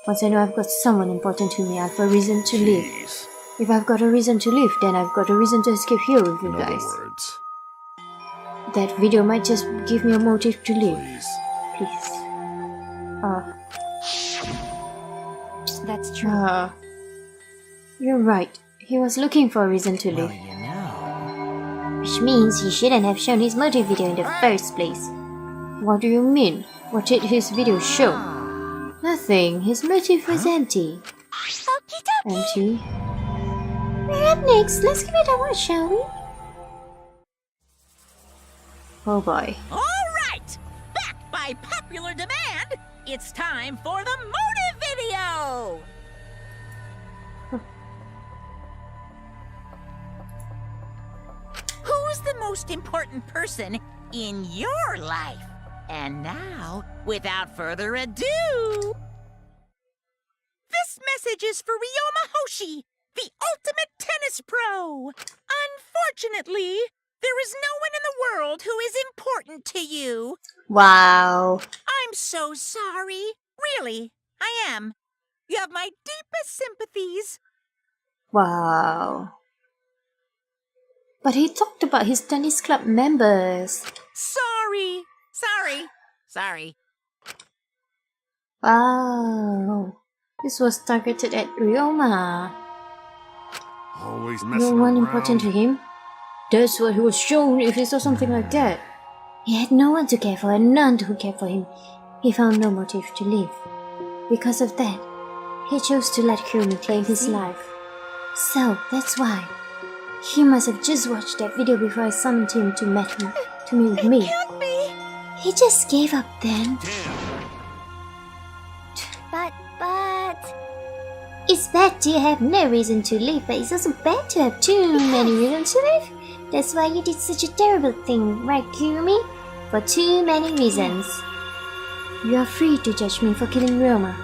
Once I know I've got someone important to me, I have a reason to live. Jeez. If I've got a reason to live, then I've got a reason to escape here with you In other guys. words, That video might just give me a motive to live. please. That's true. You're right. He was looking for a reason to Well, live. you know. Which means he shouldn't have shown his motive video in the first place. What do you mean? What did his video show? Nothing. His motive was empty. Empty? We're up next. Let's give it a watch, shall we? Oh boy. All right! Back by popular demand, it's time for the motive video! Who's the most important person in your life? And now, without further ado, this message is for Ryoma Hoshi, the ultimate tennis pro. Unfortunately, there is no one in the world who is important to you. Wow. I'm so sorry. Really, I am. You have my deepest sympathies. Wow. But he talked about his tennis club members. Sorry. Wow. This was targeted at Ryoma. Always No messing one around. important to him? That's what he was shown if he saw something like that. He had no one to care for and none who cared for him. He found no motive to live. Because of that, he chose to let Kurumi claim his life. So, that's why. He must have just watched that video before I summoned him to meet with me. Can't be. He just gave up then. But... It's bad to have no reason to live, but it's also bad to have too many reasons to live. That's why you did such a terrible thing, right, Kurumi? For too many reasons. You are free to judge me for killing Ryoma.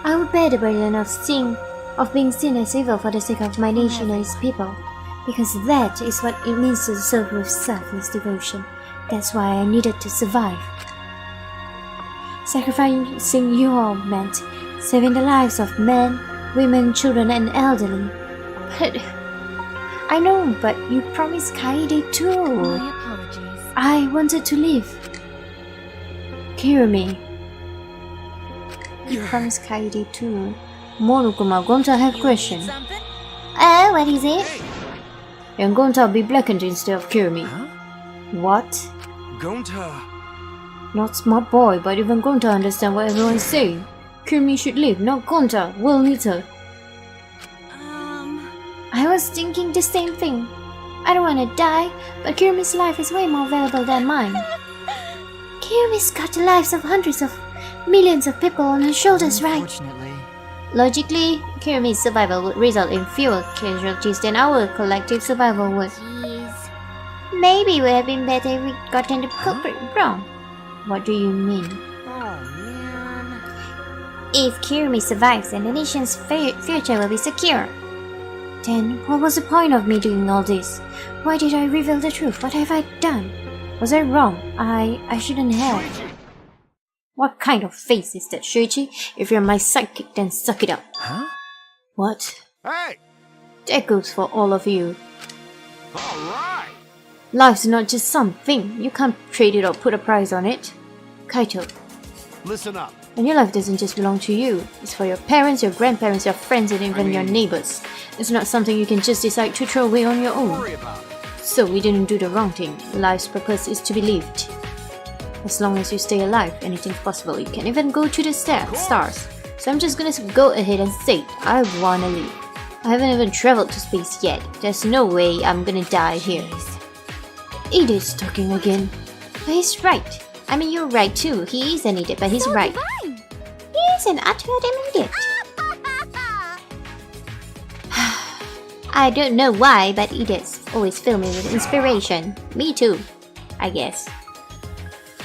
I would bear the burden of being seen as evil for the sake of my nation and its people. Because that is what it means to serve with selfless devotion. That's why I needed to survive. Sacrificing you all meant saving the lives of men, women, children, and elderly. But I know, but you promised Kaede too. My apologies. I wanted to live. Kirumi. You promised Kaede too. Monokuma, Gonta have a question. Something? What is it? And Gonta be blackened instead of Kirumi. Huh? What? Gonta. Not smart boy, but even Gonta understand what everyone's saying. Kirumi should live, not Gonta. Will needs her. I was thinking the same thing. I don't want to die, but Kirumi's life is way more valuable than mine. Kirumi's got the lives of hundreds of millions of people on her shoulders, right? Unfortunately. Logically, Kirumi's survival would result in fewer casualties than our collective survival would. Jeez. Maybe it would have been better if we'd gotten the culprit wrong. What do you mean? Oh, man. If Kirumi survives, then the nation's future will be secure. Then, what was the point of me doing all this? Why did I reveal the truth? What have I done? Was I wrong? I shouldn't have. What kind of face is that, Shuichi? If you're my sidekick, then suck it up. Huh? What? Hey! That goes for all of you. All right! Life's not just something. You can't trade it or put a price on it. Kaito, Listen up. and your life doesn't just belong to you. It's for your parents, your grandparents, your friends, and even your neighbors. It's not something you can just decide to throw away on your Don't own. worry about it. So we didn't do the wrong thing. Life's purpose is to be lived. As long as you stay alive, anything's possible. You can even go to the stars. So I'm just gonna go ahead and say, I wanna live. I haven't even traveled to space yet. There's no way I'm gonna die here. Idiot's talking again. But he's right. I mean, you're right too. He is an idiot, but he's right. Divine. He is an utter idiot. I don't know why, but idiots always fill me with inspiration. Me too, I guess.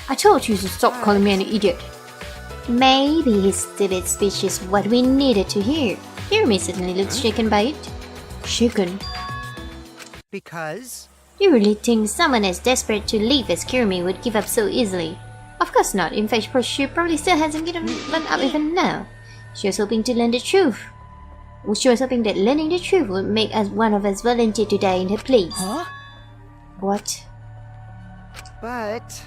I told you to stop calling me an idiot. Maybe his stupid speech is what we needed to hear. Hirumi certainly looks shaken by it. Shaken? Because? You really think someone as desperate to leave as Kirumi would give up so easily? Of course not. In fact, she probably still hasn't given up even now. She was hoping to learn the truth. She was hoping that learning the truth would make one of us volunteer to die in her place. Huh? What? But...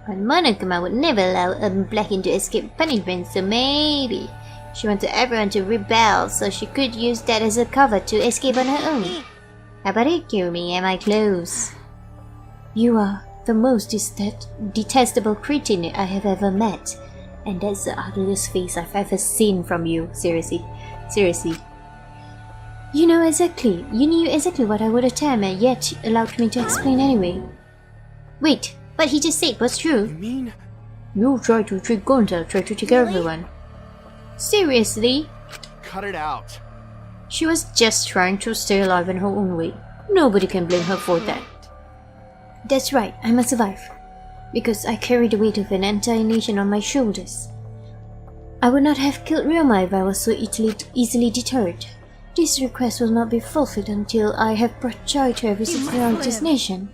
Monokuma would never allow a Blackin to escape punishment, so maybe she wanted everyone to rebel so she could use that as a cover to escape on her own. How about it, Kirumi? Am I close? You are the most detestable cretin I have ever met. And that's the ugliest face I've ever seen from you. Seriously. Seriously. You knew exactly what I would attempt and yet allowed me to explain anyway. Wait, what he just said was true. You mean? You tried to trick Gonta, tried to trick everyone. Seriously? Cut it out. She was just trying to stay alive in her own way. Nobody can blame her for that. That's right, I must survive. Because I carry the weight of an entire nation on my shoulders. I would not have killed Ryoma if I was so easily deterred. This request will not be fulfilled until I have brought joy to every citizen of this nation.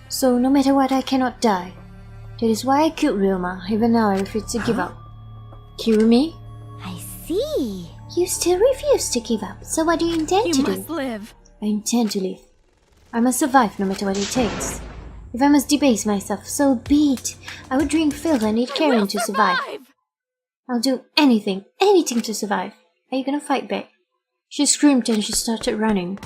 So no matter what, I cannot die. That is why I killed Ryoma. Even now I refuse to give up. Kirumi? I see. You still refuse to give up, so what do you intend to do? You must live. I intend to live. I must survive no matter what it takes. If I must debase myself, so be it. I would drink filth and eat carrion to survive. I'll do anything to survive. Are you gonna fight back? She screamed and she started running.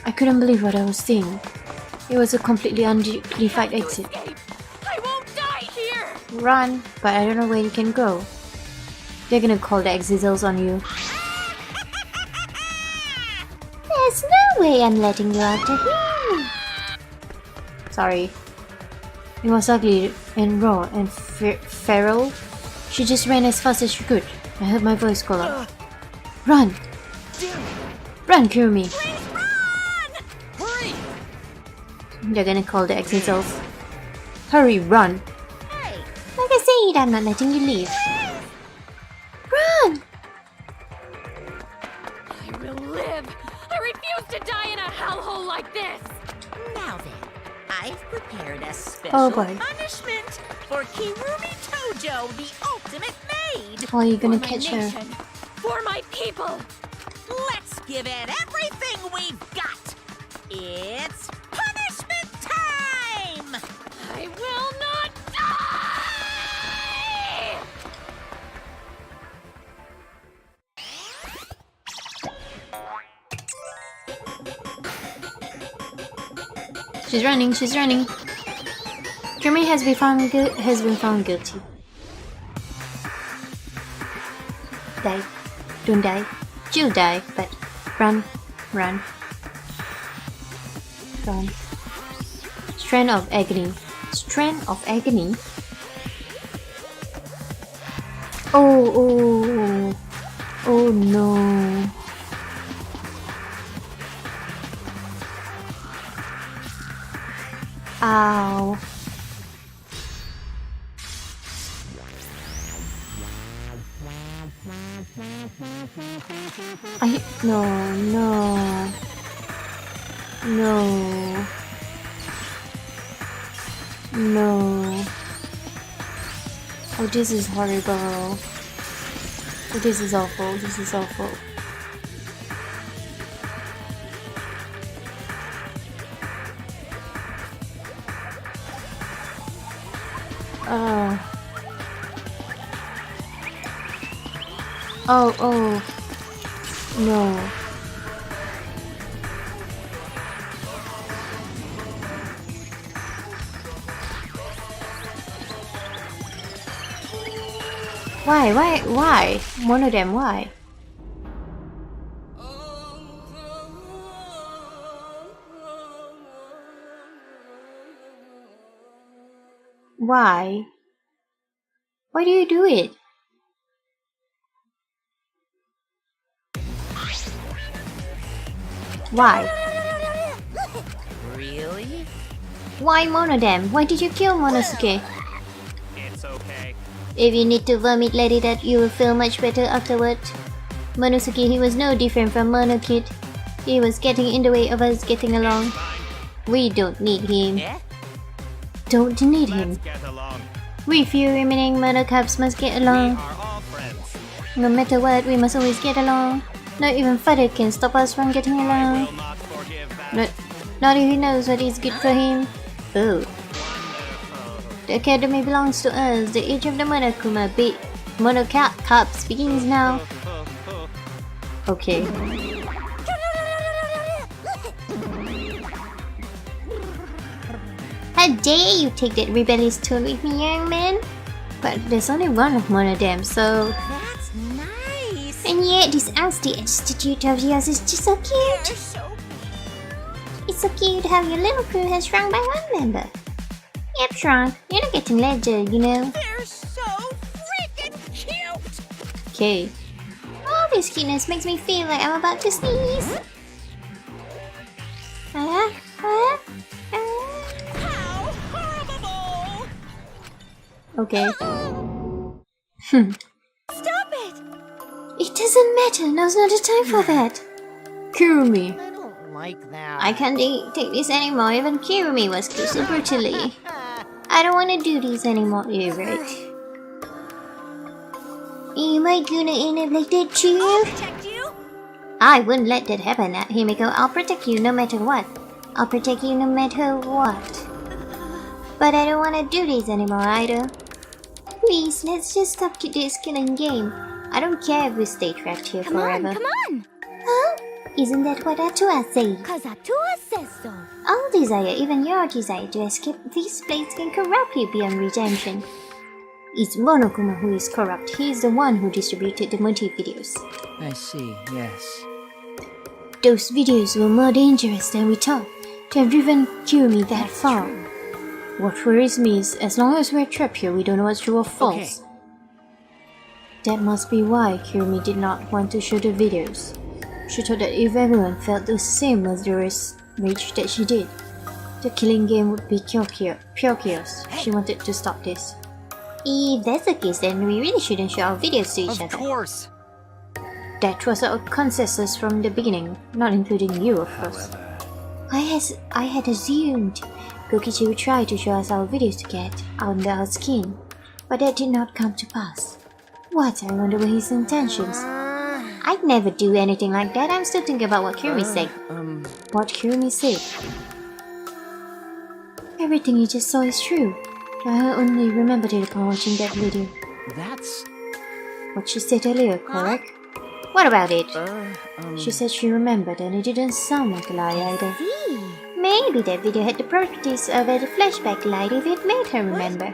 I couldn't believe what I was seeing. It was a completely undignified exit. I won't die here. Run, but I don't know where you can go. They're gonna call the Exizels on you. There's no way I'm letting you out of here. Sorry. It was ugly and raw and feral. She just ran as fast as she could. I heard my voice call out. Run! Run, Kirumi! Hurry! They're gonna call the Exizels. Hurry, run! Hey! Like I said, I'm not letting you leave. Run! I will live. I refuse to die in a hellhole like this. Now then, I've prepared a special Oh boy. punishment for Kirumi Tojo, the ultimate maid. How are you gonna For my catch her? nation, for my people. Let's give it everything we've got. It's punishment time! I will not die! She's running, she's running. Kirumi has been found guilty. Die. Don't die. You'll die, but run, run. Run. Strand of agony. Strand of agony? Oh, oh, oh no. Ow. No, no. No. No. Oh, this is horrible. Oh, this is awful. This is awful. Oh, no. Why? One of them, why? Why? Why do you do it? Why? Really? Why Monodam? Why did you kill Monosuke? It's okay. If you need to vomit, let it out. You will feel much better afterward. Monosuke, he was no different from Monokid. He was getting in the way of us getting along. We don't need him. Yeah? Don't need him. Let's get along. We few remaining Monocubs must get We along. are all friends. No matter what, we must always get along. Not even Father can stop us from getting I along. will not forgive that. Not if he knows what is good for him. Oh. Wonderful. The academy belongs to us. The age of the Monocubs begins now. Okay. How dare you take that rebellious tone with me, young man? But there's only one of them, so... That's nice. And yet, this nasty attitude of yours is just so cute. You're so It's so cute how your little crew has shrunk by one member. Yep, shrunk. You're not getting larger, you know. They're so freaking cute. Okay. All this cuteness makes me feel like I'm about to sneeze. How horrible! Okay. Stop it! It doesn't matter. Now's not the time for that. Kirumi. I don't like that. I can't take this anymore. Even Kirumi was killed so brutally. I don't want to do this anymore. You're right. Am I gonna end up like that too? I'll protect you! I wouldn't let that happen, Himiko. I'll protect you no matter what. I'll protect you no matter what. But I don't want to do this anymore either. Please, let's just stop this killing game. I don't care if we stay trapped here forever. Come on! Huh? Isn't that what Atua said? Cause Atua says so. All desire, even your desire to escape this place can corrupt you beyond redemption. It's Monokuma who is corrupt. He is the one who distributed the motive videos. I see, yes. Those videos were more dangerous than we thought to have driven Kirumi that far. What worries me is, as long as we're trapped here, we don't know what's true or false. That must be why Kirumi did not want to show the videos. She thought that if everyone felt the same murderous rage that she did, the killing game would be pure chaos. She wanted to stop this. If that's the case, then we really shouldn't show our videos to each other. Of course. That was our consensus from the beginning, not including you, of course. I had assumed Kokichi would try to show us our videos to get under our skin, but that did not come to pass. What, I wonder what his intentions? I'd never do anything like that. I'm still thinking about what Kirumi said. What Kirumi said? Everything you just saw is true. I only remembered it upon watching that video. That's... What she said earlier, correct? What about it? She said she remembered and it didn't sound like a lie either. Maybe that video had the properties of a flashback light if it made her remember.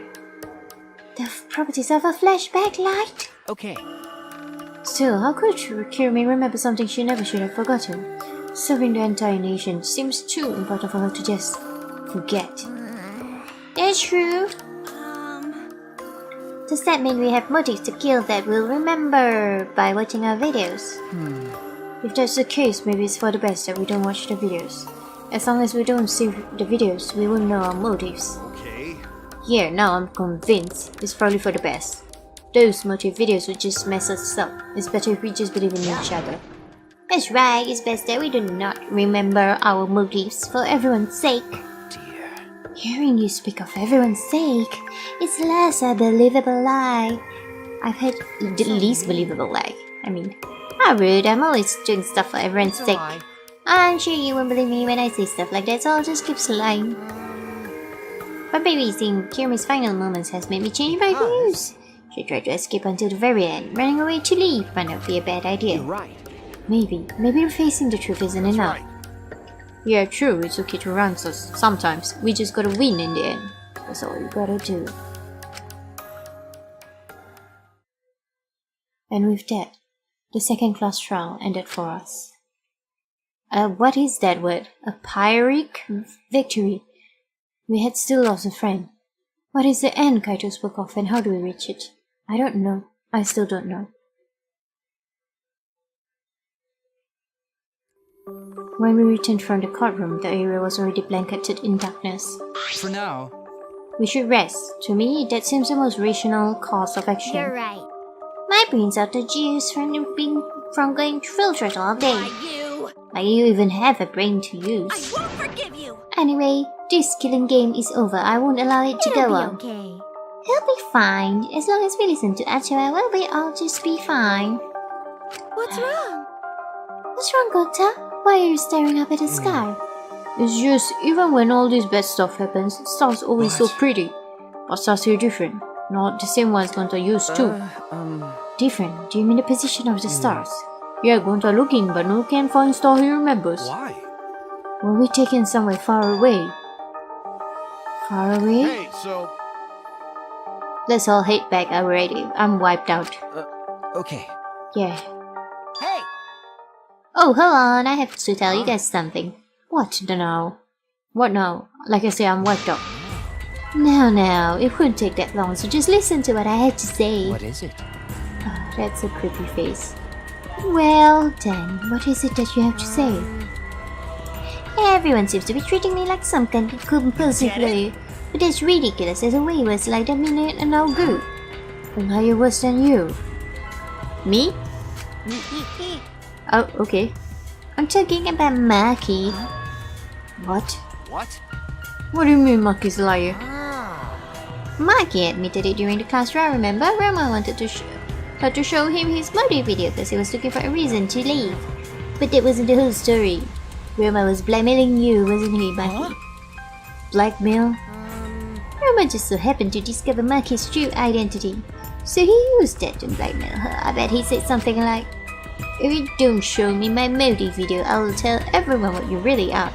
The properties of a flashback light? okay. Still, how could Kirumi remember something she never should have forgotten? Serving the entire nation seems too important for her to just forget. That's true. Does that mean we have motives to kill that we'll remember by watching our videos? If that's the case, maybe it's for the best that we don't watch the videos. As long as we don't see the videos, we won't know our motives. Okay. Yeah, now I'm convinced. It's probably for the best. Those motive videos would just mess us up. It's better if we just believe in each other. That's right, it's best that we do not remember our motives for everyone's sake. Dear. Hearing you speak of everyone's sake is less a believable lie. I've had the least believable lie. I mean, how rude, I'm always doing stuff for everyone's It's a sake. lie. I'm sure you won't believe me when I say stuff like that, so I'll just keep lying. But maybe seeing Kiyomi's final moments has made me change my views. She tried to escape until the very end. Running away to leave might not be a bad idea. You're right. Maybe facing the truth isn't enough. Yeah, true, it's okay to run so sometimes. We just gotta win in the end. That's all you gotta do. And with that, the second class trial ended for us. What is that word? A Pyrrhic victory. We had still lost a friend. What is the end Kaito spoke of and how do we reach it? I don't know. I still don't know. When we returned from the courtroom, the area was already blanketed in darkness. For now, We should rest. To me, that seems the most rational course of action. You're right. My brains are the juice from going filtered all day. Why you? Like you even have a brain to use. I won't forgive you. Anyway, this killing game is over. I won't allow it to It'll go be on. okay. He'll be fine. As long as we listen to Achua, we'll all just be fine. What's wrong? What's wrong, Gota? Why are you staring up at the sky? It's just, even when all this bad stuff happens, stars always so pretty. But stars here different. Not the same ones Gonta used to. Different? Do you mean the position of the stars? Yeah, Gonta looking, but no can find star he remembers. Why? Were we taken somewhere far away? Far away? Hey, so Let's all head back already. I'm wiped out. Okay. Yeah. Hey, Oh, hold on. I have to tell you guys something. What now? What now? Like I say, I'm wiped out. Now, it wouldn't take that long, so just listen to what I had to say. What is it? Ah, that's a creepy face. Well, then, what is it that you have to say? Everyone seems to be treating me like some kind of compulsive player, but that's ridiculous. There's a way worse like that minute and no good. Well, are you worse than you? Me? Oh, okay. I'm talking about Maki. What? what? What do you mean Maki's a liar? Maki admitted it during the class trial, remember? Rama wanted her to show him his motive video because he was looking for a reason to leave. But that wasn't the whole story. Rama was blackmailing you, wasn't he, Maki? Blackmail? Rama just so happened to discover Maki's true identity. So he used that to blackmail her. I bet he said something like, if you don't show me my motive video, I will tell everyone what you really are.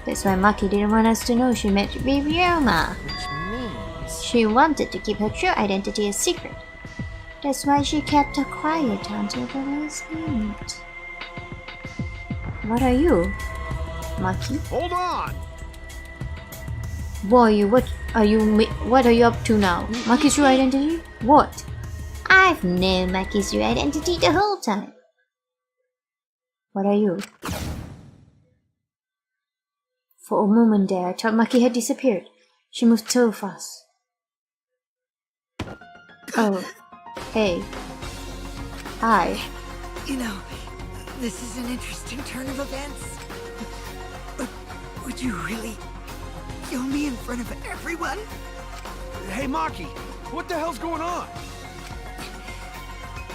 That's why Maki didn't want us to know she met with Rama. Which means... She wanted to keep her true identity a secret. That's why she kept her quiet until the last minute. What are you, Maki? Hold on! Boy, what are you up to now? Maki's true identity? What? I've known Maki's true identity the whole time. What are you? For a moment there, I thought Maki had disappeared. She moved so fast. Oh, hey. Hi. You know, this is an interesting turn of events. But would you really kill me in front of everyone? Hey, Maki, what the hell's going on?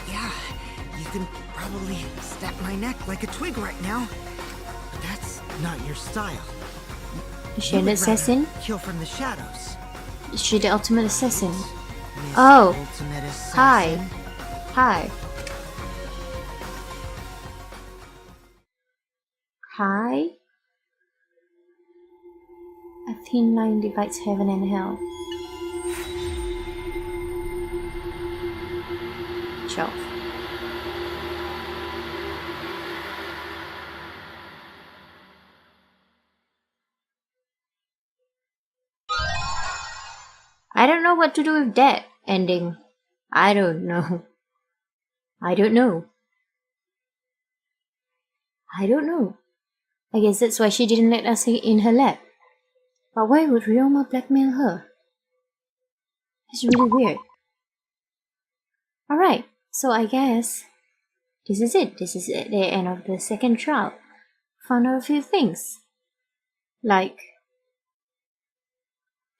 Yeah, you can probably snap my neck like a twig right now. But that's not your style. Is she an assassin? Kill from the shadows. Is she the ultimate assassin? Miss Oh. Ultimate Hi. Assassin. Hi. Hi? A thin line divides heaven and hell. Shelf. I don't know what to do with that ending. I don't know. I don't know. I don't know. I guess that's why she didn't let us in her lab. But why would Ryoma blackmail her? It's really weird. Alright, so I guess this is it. This is the end of the second trial. Found out a few things. Like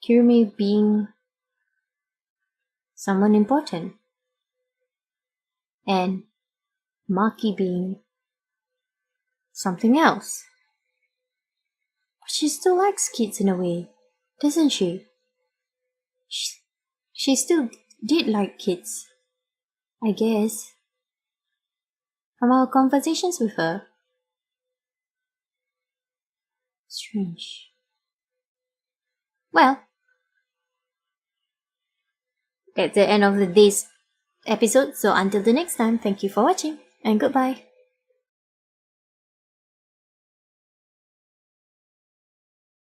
Kirumi being someone important, and Maki being something else. But she still likes kids in a way, doesn't she? She still did like kids, I guess, from our conversations with her. Strange. Well, that's the end of today's episode, so until the next time, thank you for watching, and goodbye.